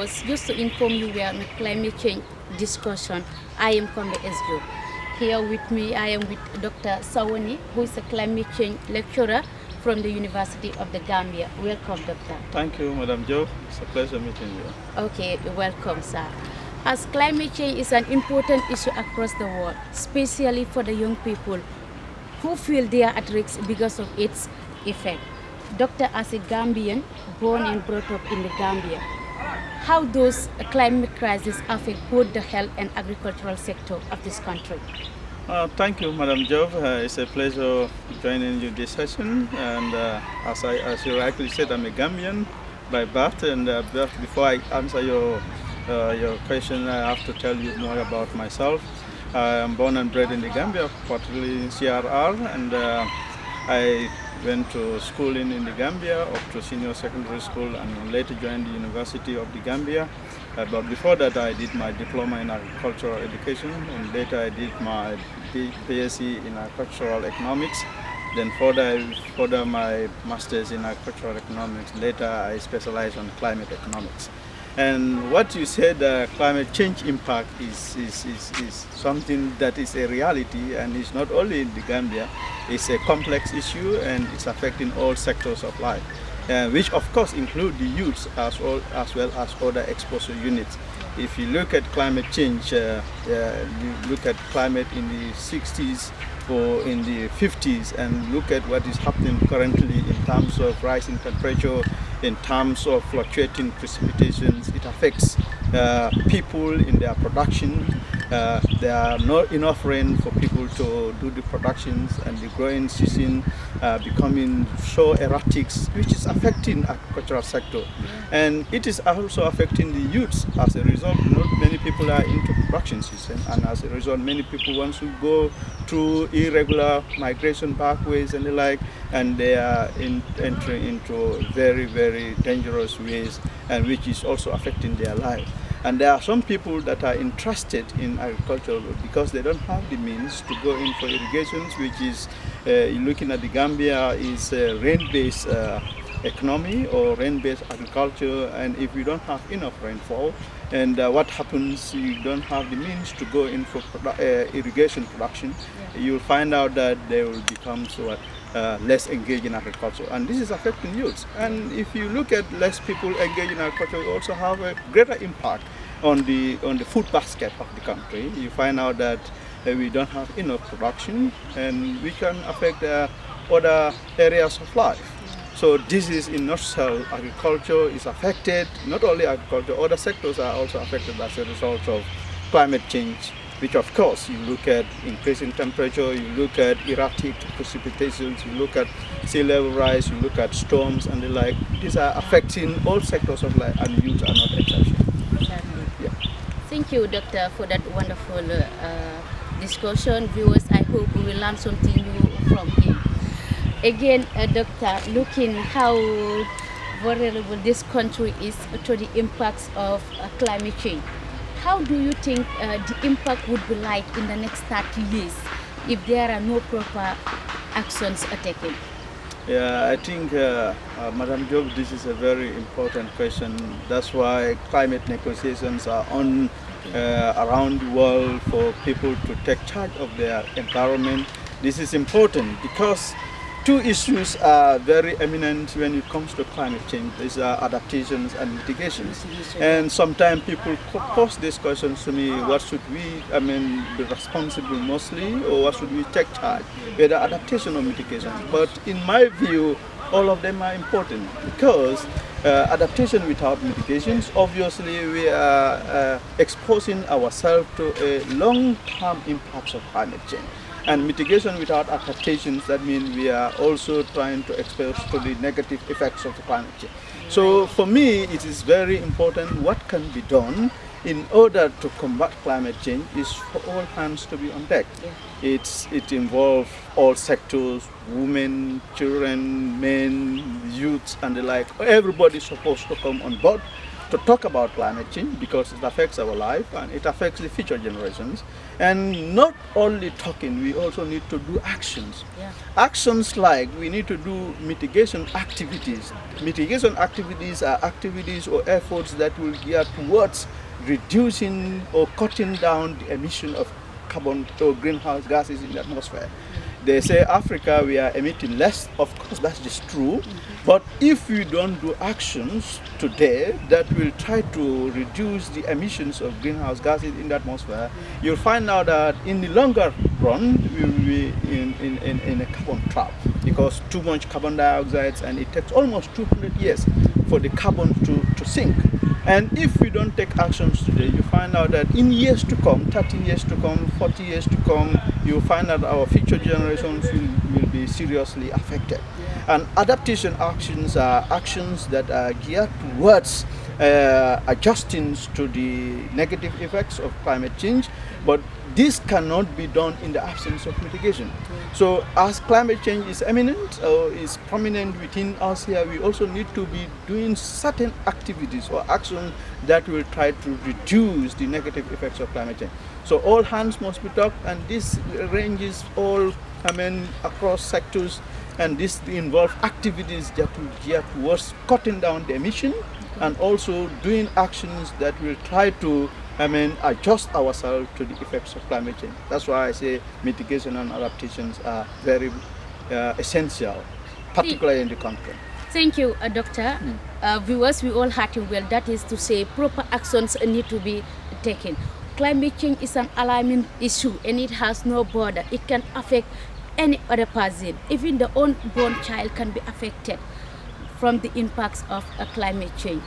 viewers, just to inform you, we are on a climate change discussion. I am Kombe Esjo. Here with me, I am with Dr. Sawani, who is a climate change lecturer from the University of the Gambia. Welcome, Doctor. Thank you, Madam Jo. It's a pleasure meeting you. Okay, welcome, sir. As climate change is an important issue across the world, especially for the young people who feel they are at risk because of its effect. Doctor, as a Gambian, born and brought up in the Gambia, how does a climate crisis affect both the health and agricultural sector of this country? Thank you, Madam Jo. It's a pleasure joining you this session. And as you rightly said, I'm a Gambian by birth. And before I answer your question, I have to tell you more about myself. I am born and bred in the Gambia, particularly in CRR, and I went to school in the Gambia up to senior secondary school and later joined the University of the Gambia. But before that I did my diploma in agricultural education, and later I did my BSc in agricultural economics. Then further my master's in agricultural economics. Later I specialized on climate economics. And what you said, climate change impact is something that is a reality, and it's not only in the Gambia. It's a complex issue, and it's affecting all sectors of life, which of course include the youths as well as other exposure units. If you look at climate change, you look at climate in the 60s or in the 50s, and look at what is happening currently in terms of rising temperature, in terms of fluctuating precipitations. It affects people in their production. There are not enough rain for people to do the productions, and the growing season becoming so erratic, which is affecting agricultural sector. And it is also affecting the youths. As a result, not many people are into production season, and as a result, many people want to go through irregular migration pathways and the like, and they are entering into very, very dangerous ways, and which is also affecting their life. And there are some people that are interested in agriculture because they don't have the means to go in for irrigations, which is, looking at the Gambia, is a rain-based economy or rain-based agriculture. And if you don't have enough rainfall, and what happens, you don't have the means to go in for irrigation production, you'll find out that they will become less engaged in agriculture, and this is affecting youths. And if you look at less people engaged in agriculture, you also have a greater impact on the food basket of the country. You find out that we don't have enough production, and we can affect other areas of life. So this is, in a nutshell, agriculture is affected. Not only agriculture, other sectors are also affected as a result of climate change, which of course you look at increasing temperature, you look at erratic precipitations, you look at sea level rise, you look at storms and the like. These are affecting all sectors of life, and youth are not exception. Exactly. Yeah. Thank you, Doctor, for that wonderful discussion. Viewers, I hope we will learn something new from him. Again, Doctor, looking how vulnerable this country is to the impacts of climate change. How do you think the impact would be like in the next 30 years if there are no proper actions taken? Yeah, I think, Madam Job, this is a very important question. That's why climate negotiations are on around the world for people to take charge of their environment. This is important because two issues are very eminent when it comes to climate change. These are adaptations and mitigations. And sometimes people pose these questions to me: what should we, be responsible mostly, or what should we take charge, whether adaptation or mitigation? But in my view, all of them are important, because adaptation without mitigations, obviously we are exposing ourselves to a long-term impacts of climate change. And mitigation without adaptations, that means we are also trying to expose to the negative effects of the climate change. So for me, it is very important what can be done in order to combat climate change is for all hands to be on deck. Yeah. It involves all sectors, women, children, men, youths and the like. Everybody is supposed to come on board to talk about climate change because it affects our life and it affects the future generations. And not only talking, we also need to do actions. Yeah. Actions like we need to do mitigation activities. Mitigation activities are activities or efforts that will gear towards reducing or cutting down the emission of carbon or greenhouse gases in the atmosphere. They say Africa, we are emitting less. Of course, that's just true. But if we don't do actions today that will try to reduce the emissions of greenhouse gases in the atmosphere, you'll find out that in the longer run, we will be in a carbon trap because too much carbon dioxide, and it takes almost 200 years for the carbon to sink. And if we don't take actions today, you find out that in years to come, 30 years to come, 40 years to come, you'll find that our future generations will be seriously affected. And adaptation actions are actions that are geared towards adjusting to the negative effects of climate change, but this cannot be done in the absence of mitigation. So as climate change is imminent or is prominent within us here, we also need to be doing certain activities or actions that will try to reduce the negative effects of climate change. So all hands must be talked, and this ranges all, across sectors, and this involves activities that will gear towards cutting down the emission and also doing actions that will try to adjust ourselves to the effects of climate change. That's why I say mitigation and adaptations are very essential, particularly in the country. Thank you, Doctor. Viewers, we all heard you well. That is to say, proper actions need to be taken. Climate change is an alarming issue and it has no border. It can affect any other person. Even the unborn child can be affected from the impacts of climate change.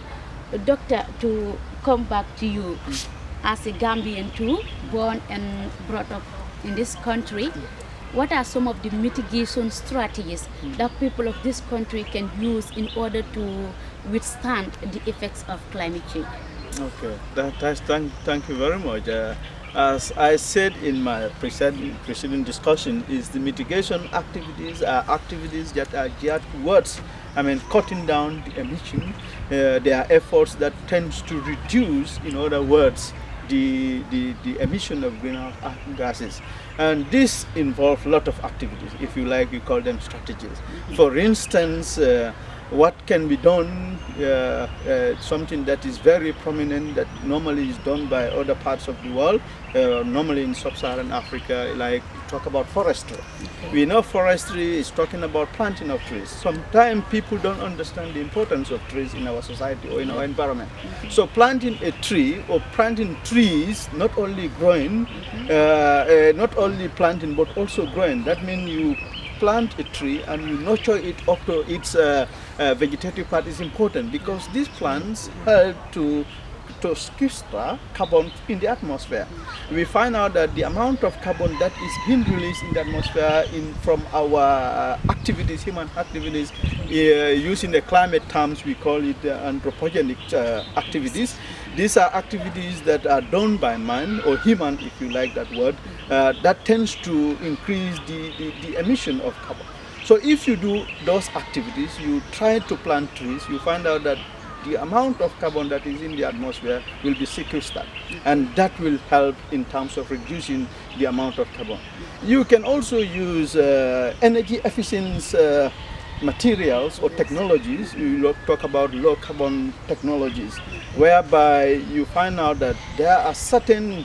Doctor, to come back to you, as a Gambian too, born and brought up in this country, what are some of the mitigation strategies that people of this country can use in order to withstand the effects of climate change? Okay, thank you very much. As I said in my preceding discussion, is the mitigation activities are activities that are geared towards cutting down the emission. There are efforts that tends to reduce, in other words, the emission of greenhouse gases. And this involves a lot of activities. If you like, you call them strategies. For instance, what can be done, something that is very prominent that normally is done by other parts of the world, normally in sub-Saharan Africa, like talk about forestry. Okay. We know forestry is talking about planting of trees. Sometimes people don't understand the importance of trees in our society or in our environment. So planting a tree or planting trees, not only growing, not only planting but also growing. That means you plant a tree and you nurture it up to its vegetative part is important because these plants help to sequester carbon in the atmosphere. We find out that the amount of carbon that is being released in the atmosphere from our activities, human activities, using the climate terms, we call it anthropogenic activities. These are activities that are done by man or human, if you like that word, that tends to increase the emission of carbon. So if you do those activities, you try to plant trees, you find out that the amount of carbon that is in the atmosphere will be sequestered, and that will help in terms of reducing the amount of carbon. You can also use energy efficient materials or technologies. You talk about low carbon technologies, whereby you find out that there are certain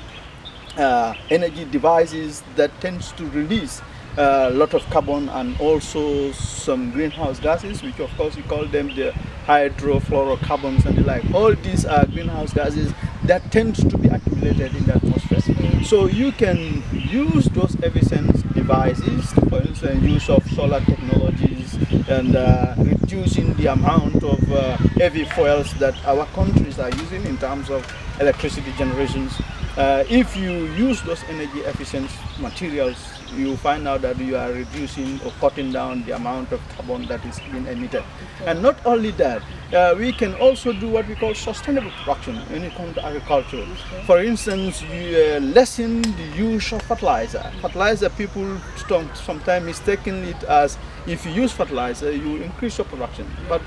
energy devices that tends to release a lot of carbon and also some greenhouse gases, which of course we call them the hydrofluorocarbons and the like. All these are greenhouse gases that tend to be accumulated in the atmosphere. So you can use those efficient devices, for instance, use of solar technologies and reducing the amount of heavy fuels that our countries are using in terms of electricity generations. If you use those energy efficient materials, you find out that you are reducing or cutting down the amount of carbon that is being emitted. Okay. And not only that, we can also do what we call sustainable production when it comes to agriculture. Okay. For instance, you lessen the use of fertilizer. Fertilizer, people sometimes mistaken it as if you use fertilizer, you increase your production. But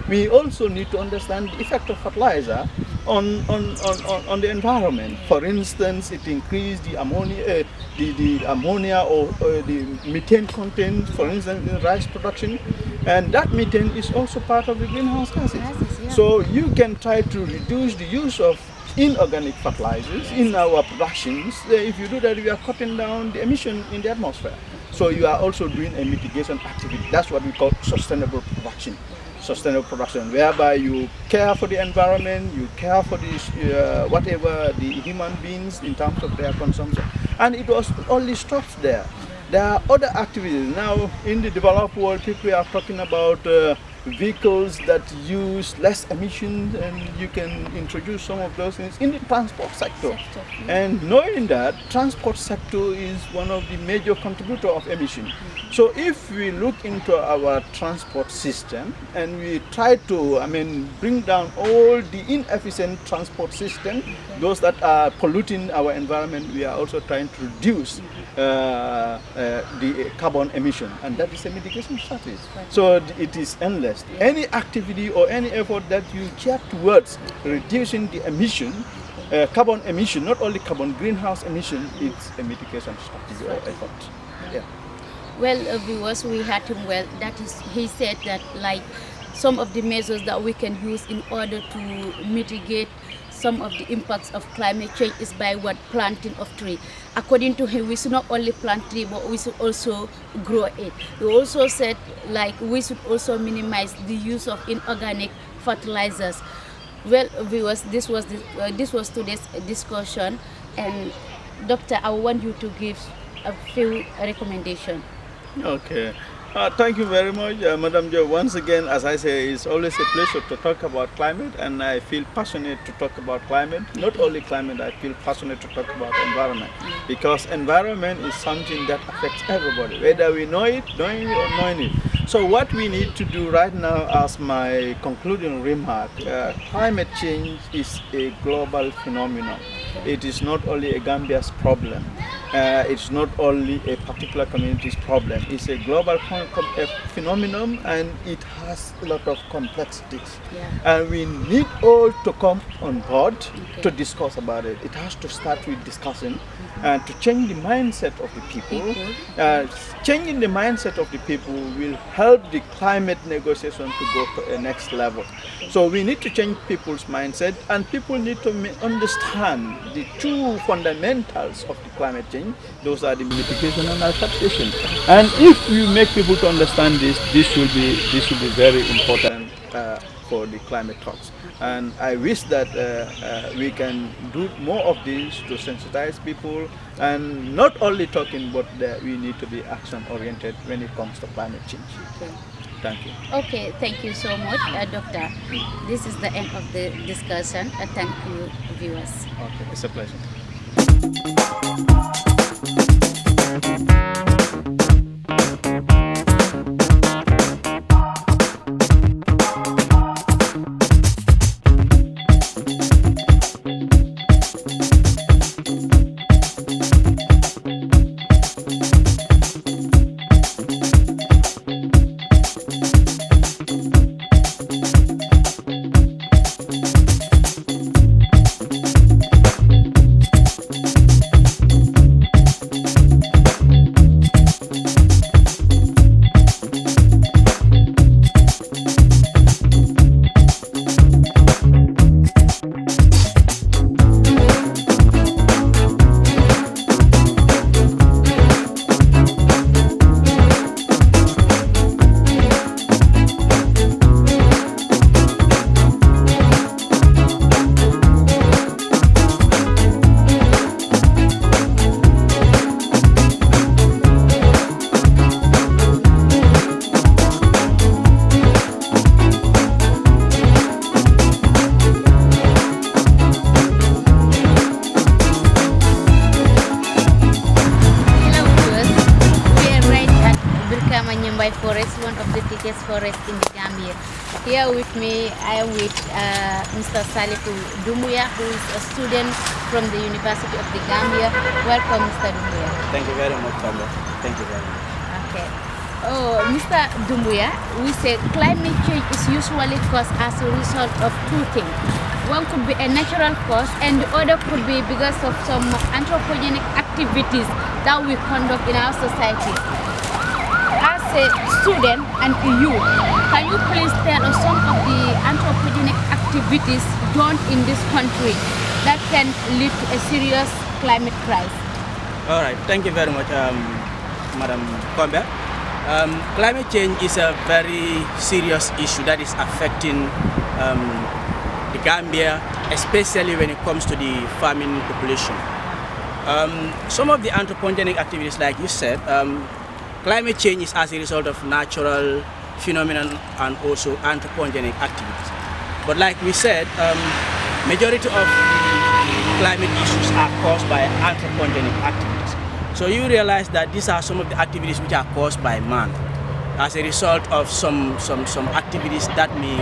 we also need to understand the effect of fertilizer on the environment. For instance, it increased the ammonia or the methane content, for instance, in rice production, and that methane is also part of the greenhouse gases. Yeah. So you can try to reduce the use of inorganic fertilizers in our productions. If you do that, we are cutting down the emission in the atmosphere. So you are also doing a mitigation activity. That's what we call sustainable production. Sustainable production, whereby you care for the environment, you care for the whatever the human beings in terms of their consumption, and it was only stops there. There are other activities now in the developed world. People are talking about vehicles that use less emissions, and you can introduce some of those things in the transport sector. And knowing that transport sector is one of the major contributor of emission. So if we look into our transport system and we try to, bring down all the inefficient transport system, those that are polluting our environment, we are also trying to reduce the carbon emission, and that is a mitigation strategy. So it is endless. Any activity or any effort that you care towards reducing the emission, carbon emission, not only carbon, greenhouse emission, it's a mitigation strategy or effort. Yeah. Well, viewers, we had him well. That is, he said that like some of the measures that we can use in order to mitigate some of the impacts of climate change is by planting of tree. According to him, we should not only plant tree, but we should also grow it. He also said like we should also minimize the use of inorganic fertilizers. Well, viewers, this was today's discussion, and Doctor, I want you to give a few recommendations. Okay. Thank you very much, Madam Jo. Once again, as I say, it's always a pleasure to talk about climate, and I feel passionate to talk about climate. Not only climate, I feel passionate to talk about environment, because environment is something that affects everybody, whether we know it, knowing it, or knowing it. So what we need to do right now, as my concluding remark, climate change is a global phenomenon. It is not only a Gambia's problem. It's not only a particular community's problem. It's a global phenomenon, and it has a lot of complexities. Yeah. And we need all to come on board to discuss about it. It has to start with discussing and to change the mindset of the people. Changing the mindset of the people will help the climate negotiation to go to a next level. So we need to change people's mindset, and people need to understand the two fundamentals of the climate change. Those are the mitigation and adaptation. And if you make people to understand this will be very important for the climate talks. And I wish that we can do more of this to sensitize people, and not only talking, but we need to be action oriented when it comes to climate change. Okay. Thank you. Okay, thank you so much, Doctor. This is the end of the discussion. Thank you, viewers. Okay, it's a pleasure. Forest, one of the thickest forests in the Gambia. Here with me, I am with Mr. Salifu Dumuya, who is a student from the University of the Gambia. Welcome, Mr. Dumuya. Thank you very much, Pablo. Thank you very much. Okay. Oh, Mr. Dumbuya, we say climate change is usually caused as a result of two things. One could be a natural cause, and the other could be because of some anthropogenic activities that we conduct in our society. As a student and a youth, can you please tell us some of the anthropogenic activities done in this country that can lead to a serious climate crisis? All right, thank you very much, Madam Gambia. Climate change is a very serious issue that is affecting the Gambia, especially when it comes to the farming population. Some of the anthropogenic activities, like you said, climate change is as a result of natural phenomenon and also anthropogenic activities. But like we said, majority of climate issues are caused by anthropogenic activities. So you realize that these are some of the activities which are caused by man as a result of some activities that may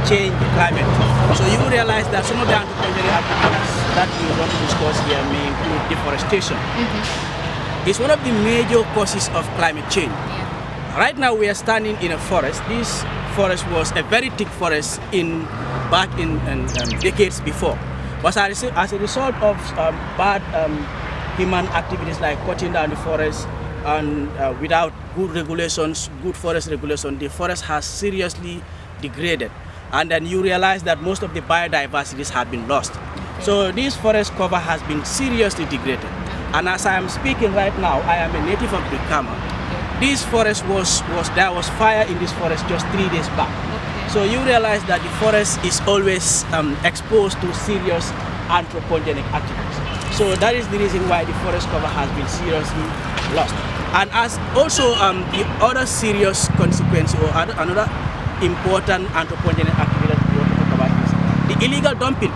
change the climate. So you realize that some of the anthropogenic activities that we want to discuss here may include deforestation. It's one of the major causes of climate change. Right now we are standing in a forest. This forest was a very thick forest back in decades before. But as a result of bad human activities like cutting down the forest and without good regulations, good forest regulation, the forest has seriously degraded. And then you realize that most of the biodiversities have been lost. So this forest cover has been seriously degraded. And as I am speaking right now, I am a native of Brikama. This forest there was fire in this forest just 3 days back. So you realize that the forest is always exposed to serious anthropogenic activities. So that is the reason why the forest cover has been seriously lost. And as also the other serious consequence or another important anthropogenic activity that we want to talk about is the illegal dumping.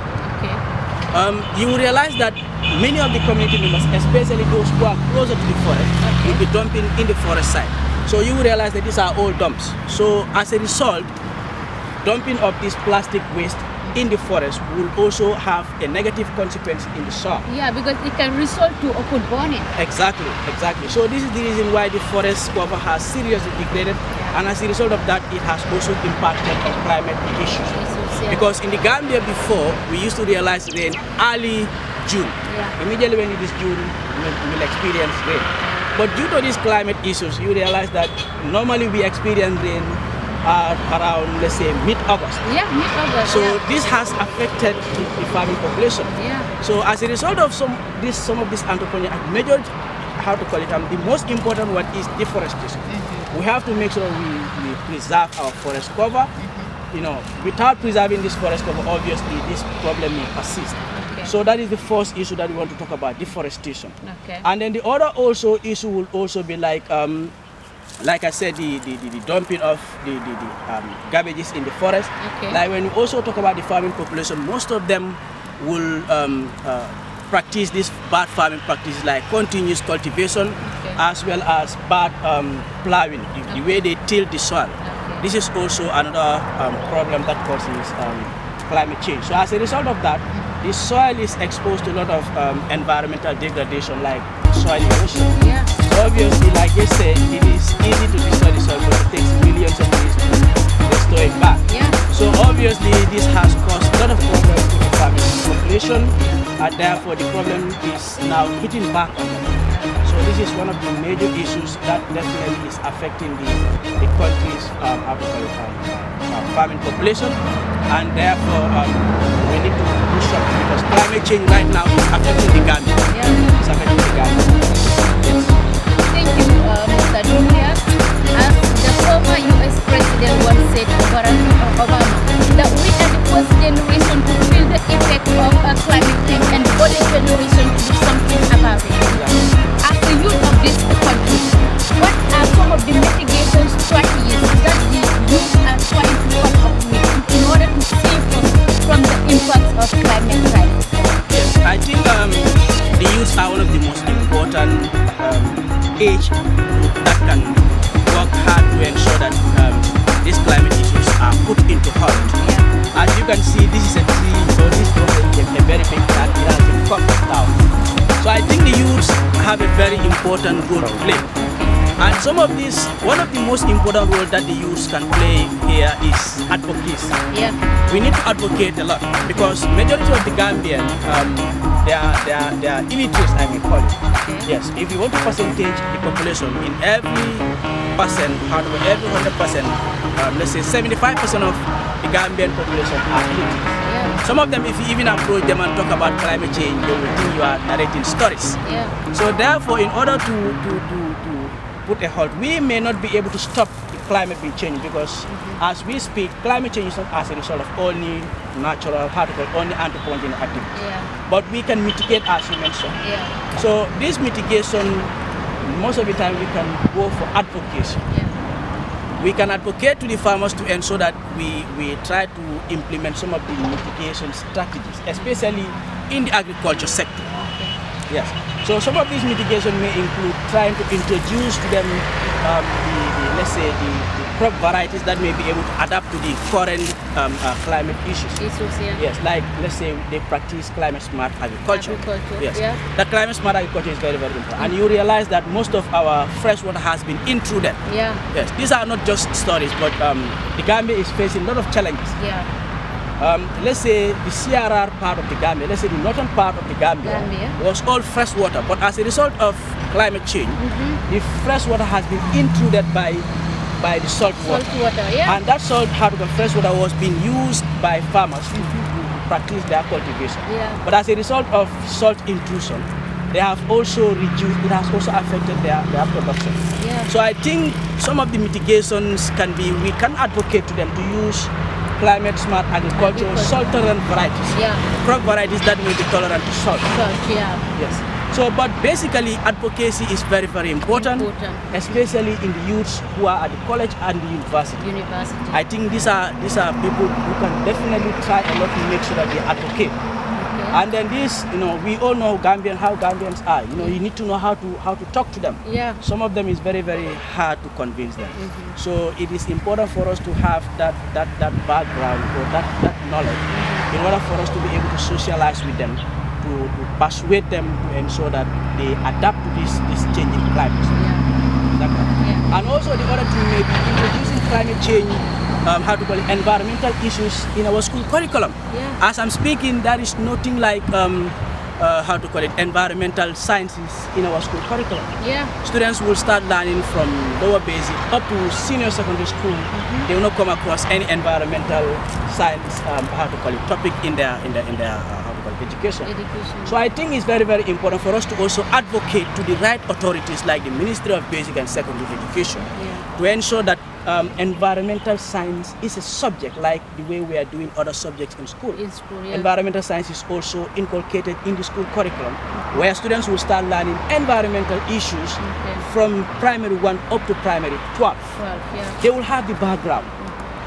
You realize that many of the community members, especially those who are closer to the forest, will be dumping in the forest side. So you realize that these are all dumps. So as a result, dumping of this plastic waste in the forest will also have a negative consequence in the soil. Yeah, because it can result to open burning. Exactly. So this is the reason why the forest cover has seriously degraded, and as a result of that, it has also impacted on climate issues. Because in the Gambia before, we used to realize rain early June. Immediately when it is June, we will experience rain. But due to these climate issues, you realize that normally we experience rain around, let's say, mid-August. Mid-August. So this has affected the farming population. So as a result of some of these anthropogenic, the most important one is deforestation. We have to make sure we preserve our forest cover. You know, without preserving this forest cover, obviously this problem may persist. So that is the first issue that we want to talk about, deforestation. And then the other issue will also be like I said, the dumping of the garbages in the forest. Like when we also talk about the farming population, most of them will practice these bad farming practices like continuous cultivation, as well as bad plowing, the way they till the soil. This is also another problem that causes climate change. So as a result of that, the soil is exposed to a lot of environmental degradation like soil erosion. So obviously, like you said, it is easy to destroy the soil, but it takes millions of years to restore it back. So obviously, this has caused a lot of problems to the farming population, and therefore the problem is now hitting back on them. So this is one of the major issues that definitely is affecting the country's farming population, and therefore we need to push up because climate change right now is affecting the Gambia. It's affecting the Gambia. Thank you, Mr. Dumbuya. As the former US President once said, Barack Obama, that we are the first generation to feel the effect of climate change and the other generation to do something about it. As the youth of this country, what are some of the mitigation strategies that the youth are trying to come up with in order to save us from the impacts of climate crisis? Yes, I think the youth are one of the most important age group that can work hard to ensure that these climate issues are put into halt. As you can see, this is a tree, so this problem is a very big plant, it has been cut down. So I think the youths have a very important role to play. And some of these, one of the most important roles that the youth can play here is advocacy. Yeah. We need to advocate a lot because majority of the Gambian, they are illiterate, I may call it. Okay. Yes, if you want to percentage the population in every percent, out of every 100%, let's say 75% of the Gambian population are illiterate. Yeah. Some of them, if you even approach them and talk about climate change, they will think you are narrating stories. Yeah. So therefore, in order to put a halt, we may not be able to stop the climate being changed because as we speak, climate change is not as a result of only natural, only anthropogenic activities. Yeah. But we can mitigate, as you mentioned. Yeah. So this mitigation, most of the time we can go for advocacy. Yeah. We can advocate to the farmers to ensure that we try to implement some of the mitigation strategies, especially in the agriculture sector. Yes. So some of these mitigation may include trying to introduce to them let's say the crop varieties that may be able to adapt to the current climate issues. Yes, like let's say they practice climate smart agriculture. Yes. Yeah. That climate smart agriculture is very, very important. And you realize that most of our fresh water has been intruded. Yeah. Yes, these are not just stories, but the Gambia is facing a lot of challenges. Yeah. Let's say the CRR part of the Gambia, let's say the northern part of the Gambia was all fresh water, but as a result of climate change, the fresh water has been intruded by the salt water. Yeah. And that fresh water was being used by farmers to practice their cultivation. Yeah. But as a result of salt intrusion, they have also reduced, it has also affected their production. Yeah. So I think some of the mitigations can be, we can advocate to them to use climate smart agriculture, salt tolerant varieties. Yeah. Crop varieties that may be tolerant to salt. Yeah. Yes. So, but basically advocacy is very, very important, especially in the youths who are at the college and the university. I think these are people who can definitely try a lot to make sure that they advocate. And then this, we all know how Gambians are. You need to know how to talk to them. Yeah. Some of them is very, very hard to convince them. So it is important for us to have that background or that knowledge in order for us to be able to socialize with them, to persuade them to ensure that they adapt to this changing climate. Yeah. And also the other thing may be introducing climate change, environmental issues in our school curriculum. Yeah. As I'm speaking, there is nothing like environmental sciences in our school curriculum. Yeah. Students will start learning from lower basic up to senior secondary school. They will not come across any environmental science topic in their education. So I think it's very, very important for us to also advocate to the right authorities like the Ministry of Basic and Secondary Education to ensure that environmental science is a subject like the way we are doing other subjects in school. Environmental science is also inculcated in the school curriculum where students will start learning environmental issues from primary 1 up to primary 12. They will have the background.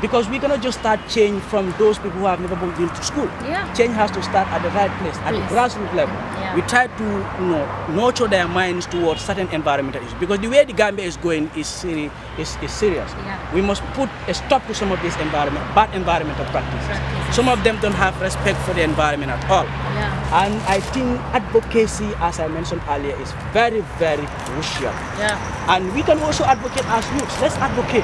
Because we cannot just start change from those people who have never been to school. Yeah. Change has to start at the right place, at the grassroots level. Yeah. We try to nurture their minds towards certain environmental issues. Because the way the Gambia is going is serious. Yeah. We must put a stop to some of these bad environmental practices. Some of them don't have respect for the environment at all. Yeah. And I think advocacy, as I mentioned earlier, is very, very crucial. Yeah. And we can also advocate as youths. Let's advocate.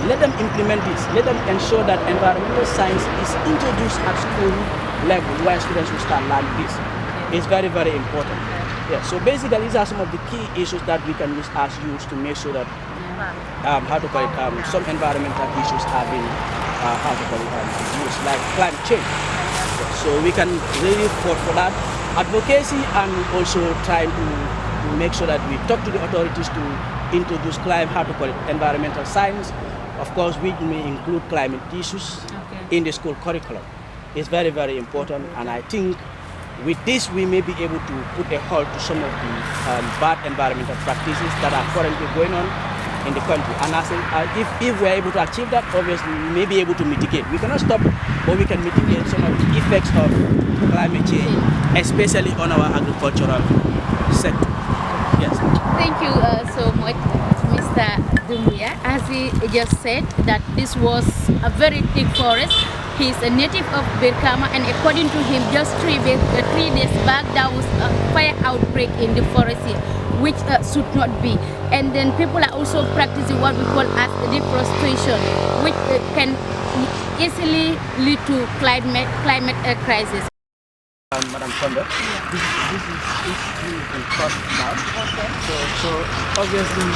Let them implement this. Let them ensure that environmental science is introduced at school level where students will start learning this. It's very, very important. Yeah. So basically, these are some of the key issues that we can use as youths to make sure that some environmental issues have been used, like climate change. So we can really fight for that advocacy and also trying to make sure that we talk to the authorities to introduce environmental science. Of course, we may include climate issues in the school curriculum. It's very, very important, and I think with this we may be able to put a halt to some of the bad environmental practices that are currently going on in the country. And if we're able to achieve that, obviously we may be able to mitigate. We cannot stop, but we can mitigate some of the effects of climate change, especially on our agricultural sector. Yes. Thank you so much, Mr. Dumbuya. As he just said, that this was a very thick forest. He's a native of Birkama, and according to him, just 3 days back, there was a fire outbreak in the forest here. which should not be. And then people are also practicing what we call as deforestation, which can easily lead to climate crisis. Madam Conda, this is in cost now. Okay. So obviously,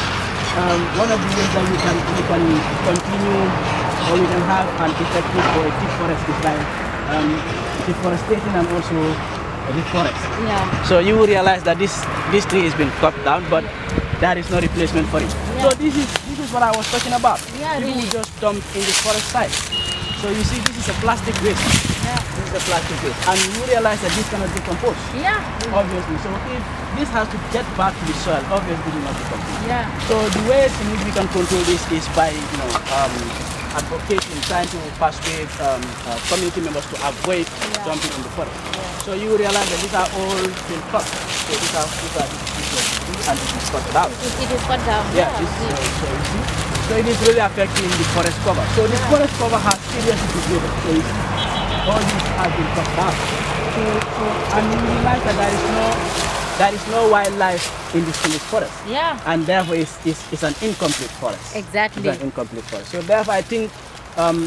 one of the ways that we can continue or we can have an effective or a deep forest is by deforestation and also the forest. Yeah. So you will realize that this tree has been cut down, but there is no replacement for it. Yeah. So this is what I was talking about. Yeah, People really. just dump in the forest side. So you see, this is a plastic waste. Yeah. This is a plastic waste, and you realize that this cannot decompose. Yeah. Obviously, so if this has to get back to the soil, obviously it will not decompose. Yeah. So the ways in which we can control this is by advocating, trying to persuade community members to avoid dumping in the forest. Yeah. So you realize that these are all been cut. So these are and it is cut out. It is cut down. Yeah, so you see. So it is really affecting the forest cover. So the forest cover has seriously degraded. So you see, all these have been cut down. And you realize that there is no wildlife in this forest. Yeah. And therefore it's an incomplete forest. Exactly. It's an incomplete forest. So therefore I think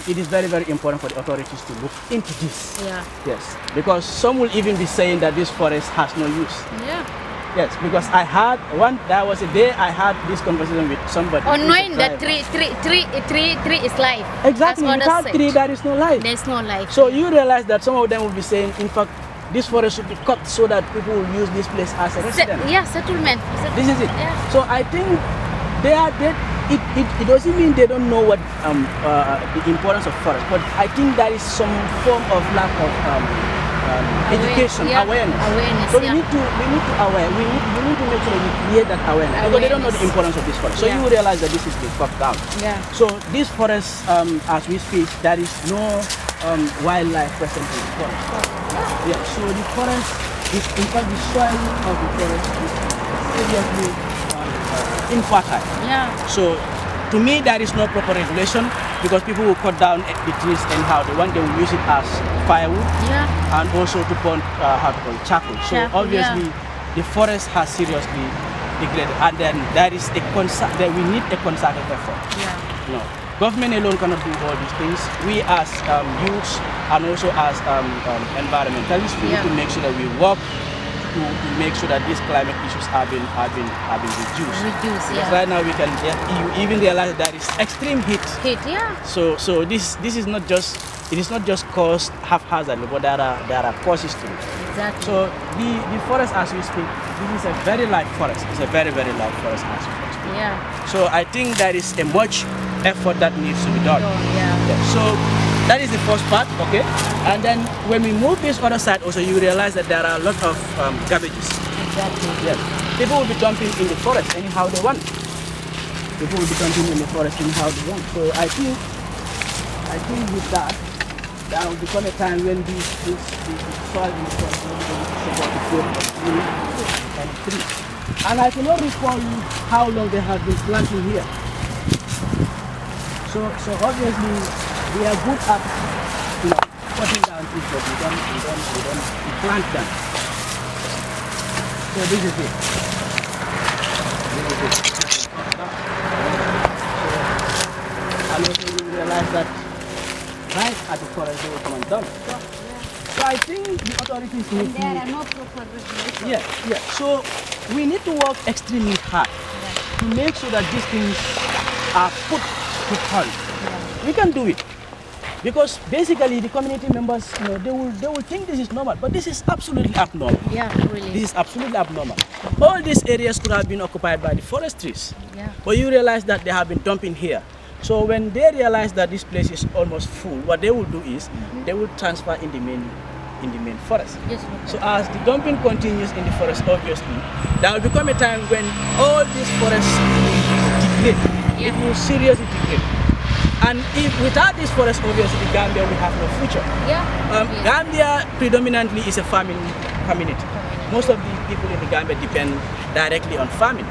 it is very, very important for the authorities to look into this. Yeah. Yes. Because some will even be saying that this forest has no use. Yeah. Yes, because there was a day I had this conversation with somebody. Or who is a knowing that driver. tree is life. Exactly, That's without what tree there is no life. there's no life. So you realize that some of them will be saying, in fact, this forest should be cut so that people will use this place as a residence. Settlement. This is it. Yeah. So I think it doesn't mean they don't know what the importance of forest, but I think there is some form of lack of education, awareness. So we need to aware. We need to make sure we create that awareness because they don't know the importance of this forest. So you will realize that this is being cut down. Yeah. So this forest, as we speak, there is no wildlife present in the forest. Yeah. So the forest is, in fact, the soil of the forest is seriously infertile. Yeah. So to me, there is no proper regulation because people will cut down the trees anyhow. They will use it as firewood and also to burn charcoal. So obviously, the forest has seriously degraded, and then there is we need a concerted effort. Yeah. No, government alone cannot do all these things. We as youths and also as environmentalists, we need to make sure that we work to make sure that these climate issues have been reduced. Because right now we can you even realize that there is extreme heat. So this is not just caused haphazardly, but there are causes to it. Exactly. So the forest as we speak, this is a very light forest. It's a very, very light forest as we speak. Yeah. So I think there is a much effort that needs to be done. So that is the first part, okay? And then when we move this other side also, you realize that there are a lot of garbages. Exactly. Yes. People will be dumping in the forest anyhow they want. People will be dumping in the forest anyhow they want. So I think with that, there will become a time when the soil in the forest will be support the growth of and trees. And I cannot recall how long they have been planting here. So obviously we are good at cutting down trees, but we don't plant them. So this is it. And also you realize that right at the forest they will come and dump. So I think the authorities need to... There are no proper regulations. Yeah. So we need to work extremely hard to make sure that these things are put to halt. We can do it. Because basically the community members, they will think this is normal, but this is absolutely abnormal. Yeah, really. This is absolutely abnormal. All these areas could have been occupied by the forest trees. Yeah. But you realize that they have been dumping here. So when they realize that this place is almost full, what they will do is they will transfer in the main forest. Yes, so as the dumping continues in the forest, obviously, there will become a time when all these forests will degrade. It will seriously degrade. And if without this forest, obviously, Gambia will have no future. Gambia predominantly is a farming community. Most of the people in the Gambia depend directly on farming.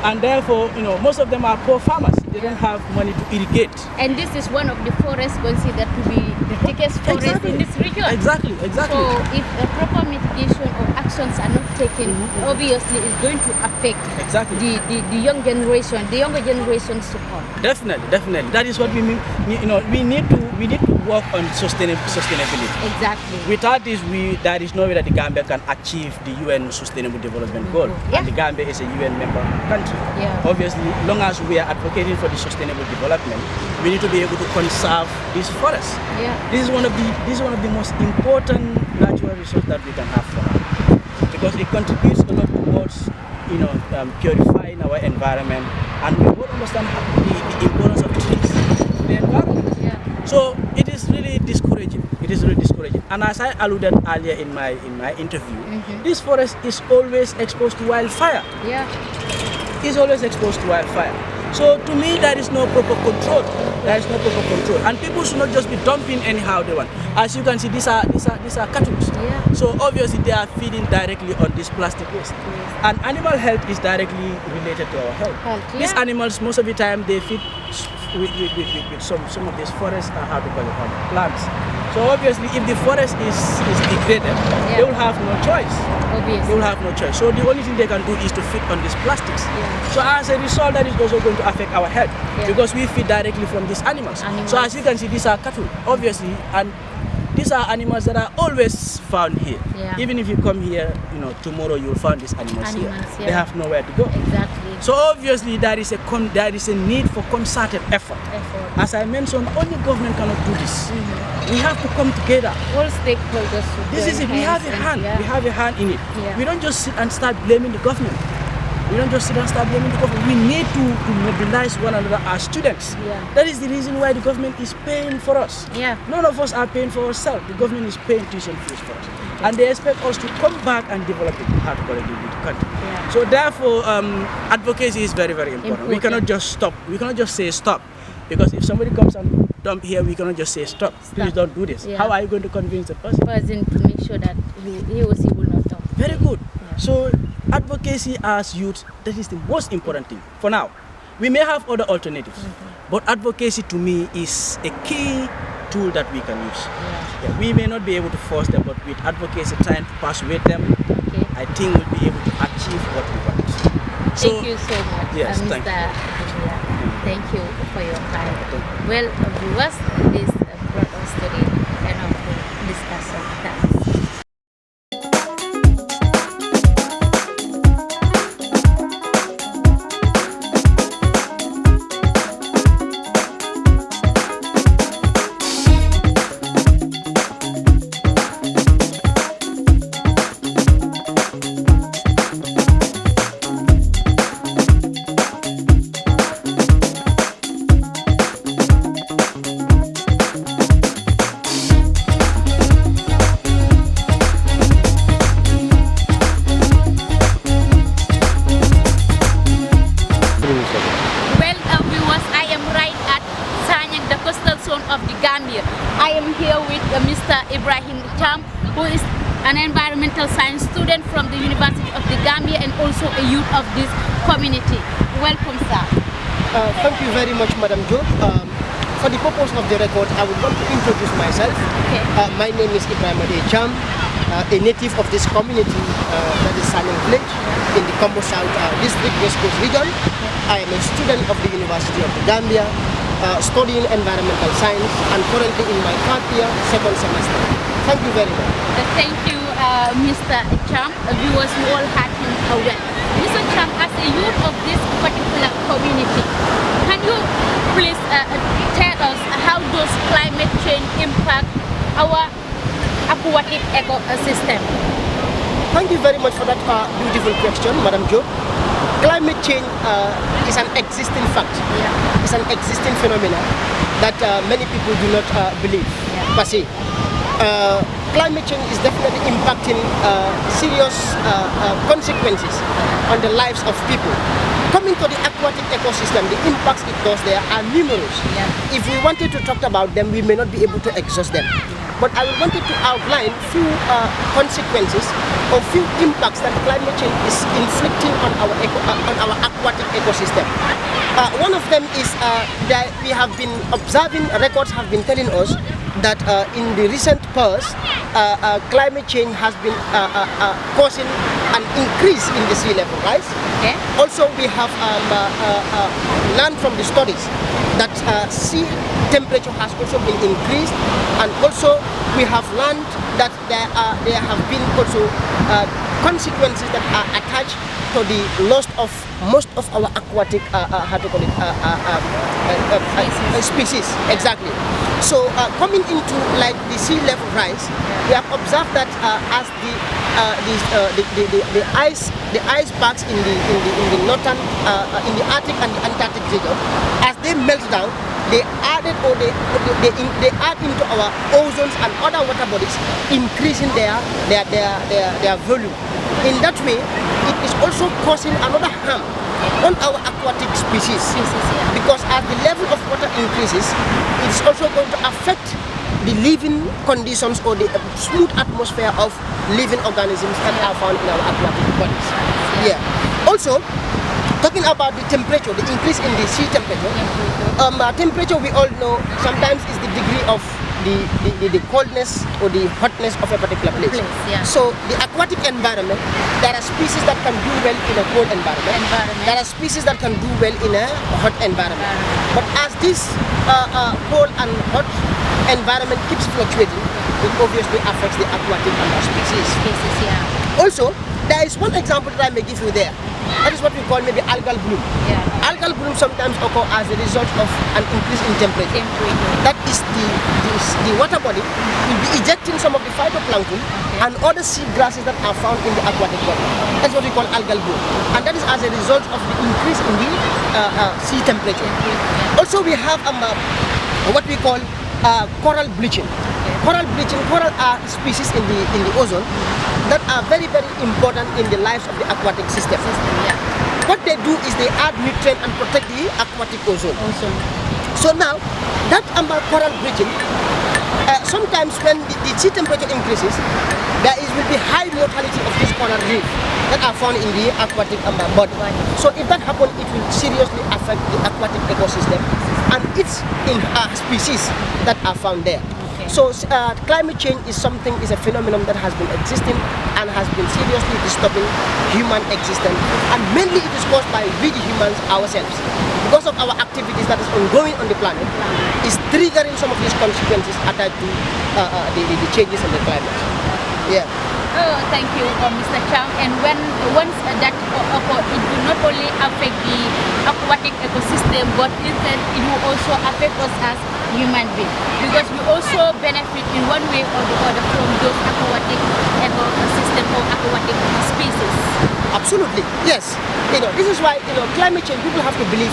And therefore, most of them are poor farmers. They don't have money to irrigate. And this is one of the forests considered to be the thickest forest in this region. Exactly. So if a proper mitigation or actions are not taken, obviously it's going to affect the young generation, the younger generations to come. Definitely. That is what we mean. We need to work on sustainability. Exactly. Without this, there is no way that the Gambia can achieve the UN Sustainable Development Goal. Yeah. And the Gambia is a UN member country. Yeah. Obviously, long as we are advocating for the sustainable development, we need to be able to conserve these forests. Yeah. This is one of the most important natural resources that we can have for us, because it contributes a lot towards purifying our environment, and we all understand the importance of trees in the environment. Yeah. So it is really discouraging. And as I alluded earlier in my interview, this forest is always exposed to wildfire. Yeah. It's always exposed to wildfire. So to me, there is no proper control. And people should not just be dumping anyhow they want. As you can see, these are cattle. Yeah. So obviously they are feeding directly on this plastic waste. Yes. And animal health is directly related to our health. These animals, most of the time, they feed with some of these forests, plants. So obviously, if the forest is degraded, they will have no choice. Obviously. They will have no choice. So the only thing they can do is to feed on these plastics. Yeah. So as a result, that is also going to affect our health, because we feed directly from these animals. So as you can see, these are cattle, obviously, and these are animals that are always found here. Yeah. Even if you come here, tomorrow you will find these animals here. Yeah. They have nowhere to go. Exactly. So obviously there is a need for concerted effort. As I mentioned, only government cannot do this. We have to come together. All stakeholders. This is it. We have a hand. Yeah. We have a hand in it. Yeah. We don't just sit and start blaming the government. We need to mobilize one another as students. Yeah. That is the reason why the government is paying for us. Yeah. None of us are paying for ourselves. The government is paying tuition fees for us. And they expect us to come back and develop it with the country. Yeah. So therefore, advocacy is very, very important. We cannot just stop. We cannot just say stop. Because if somebody comes and dump here, we cannot just say stop. Please don't do this. Yeah. How are you going to convince the person? To make sure that he or she will not dump. Very good. Yeah. So advocacy as youth, that is the most important thing for now. We may have other alternatives, but advocacy to me is a key tool that we can use. Yeah. We may not be able to force them, but with advocacy trying to persuade them, I think we'll be able to achieve what we want. So, thank you so much, yes, Mr. thank you. Thank you for your time. Well, viewers, this brought us to the end of the discussion. Thanks. Of the Gambia. I am here with Mr. Ibrahim Cham, who is an environmental science student from the University of the Gambia and also a youth of this community. Welcome, sir. Thank you very much, Madam Jo. For the purpose of the record, I would want to introduce myself. Okay. My name is Ibrahim Cham, a native of this community, that is Sanyang Village, in the Combo South District, West Coast region. I am a student of the University of the Gambia, studying environmental science, and currently in my third year, second semester. Thank you very much. Thank you, Mr. Cham. Viewers who all had him well. Mr. Cham, as a youth of this particular community, can you please tell us how does climate change impact our aquatic ecosystem? Thank you very much for that beautiful question, Madam Jo. Climate change is an existing fact. Yeah. It's an existing phenomenon that many people do not believe per se. Climate change is definitely impacting serious consequences on the lives of people. Coming to the aquatic ecosystem, the impacts it does there are numerous. Yeah. If we wanted to talk about them, we may not be able to exhaust them. But I wanted to outline few consequences of few impacts that climate change is inflicting on our aquatic ecosystem. One of them is that we have been observing, records have been telling us that in the recent past, climate change has been causing an increase in the sea level rise. Okay. Also, we have learned from the studies that sea temperature has also been increased, and also we have learned that there have been also consequences that are attached to the loss of most of our aquatic species. Exactly. So coming into like the sea level rise, we have observed that as the icebergs in the northern in the Arctic and the Antarctic region, as they melt down, they added or they add into our ozones and other water bodies, increasing their volume. In that way, it is also causing another harm on our aquatic species, because as the level of water increases, it is also going to affect the living conditions or the smooth atmosphere of living organisms that are found in our aquatic bodies. Yeah. Also, talking about the temperature, the increase in the sea temperature. Temperature, we all know, sometimes is the degree of the coldness or the hotness of a particular place. So the aquatic environment, there are species that can do well in a cold environment. There are species that can do well in a hot environment. But as this cold and hot environment keeps fluctuating, it obviously affects the aquatic species. Also, there is one example that I may give you there. That is what we call maybe algal bloom. Algal bloom sometimes occur as a result of an increase in temperature. That is the water body will be ejecting some of the phytoplankton and other sea grasses that are found in the aquatic body. That's what we call algal bloom. And that is as a result of the increase in the sea temperature. Also, we have what we call coral bleaching. Coral bleaching, coral are species in the ozone that are very, very important in the lives of the aquatic system. What they do is they add nutrient and protect the aquatic ozone. So now, that coral bleaching, sometimes when the sea temperature increases, there will be high mortality of these coral reefs that are found in the aquatic body. So if that happens, it will seriously affect the aquatic ecosystem and its species that are found there. So climate change is a phenomenon that has been existing and has been seriously disturbing human existence, and mainly it is caused by we humans ourselves. Because of our activities that is ongoing on the planet, is triggering some of these consequences attached to the changes in the climate. Yeah. Oh, thank you, Mr. Chang. And once that occurs, it will not only affect the aquatic ecosystem, but instead it will also affect us as human beings, because we also benefit in one way or the other from those aquatic ecosystem or aquatic species. Absolutely, yes. This is why climate change, people have to believe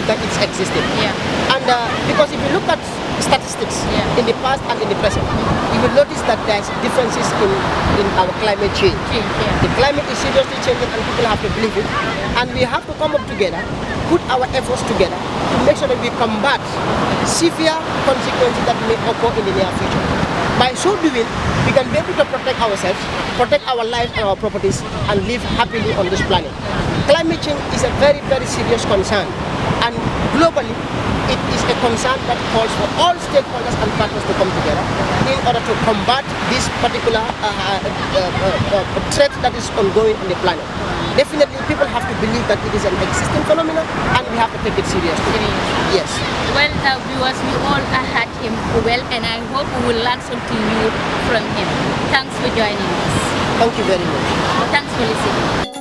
that it's existing. And because if you look at statistics in the past and in the present, you will notice that there's differences in our climate change. The climate is seriously changing and people have to believe it. And we have to come up together, put our efforts together to make sure that we combat severe consequences that may occur in the near future. By so doing, we can be able to protect ourselves, protect our lives and our properties, and live happily on this planet. Climate change is a very, very serious concern, and globally, it is a concern that calls for all stakeholders and partners to come together in order to combat this particular threat that is ongoing on the planet. Definitely, people have to believe that it is an existing phenomenon, and we have to take it seriously. Yes. Well, viewers, we all had him well, and I hope we will learn something new from him. Thanks for joining us. Thank you very much. Thanks for listening.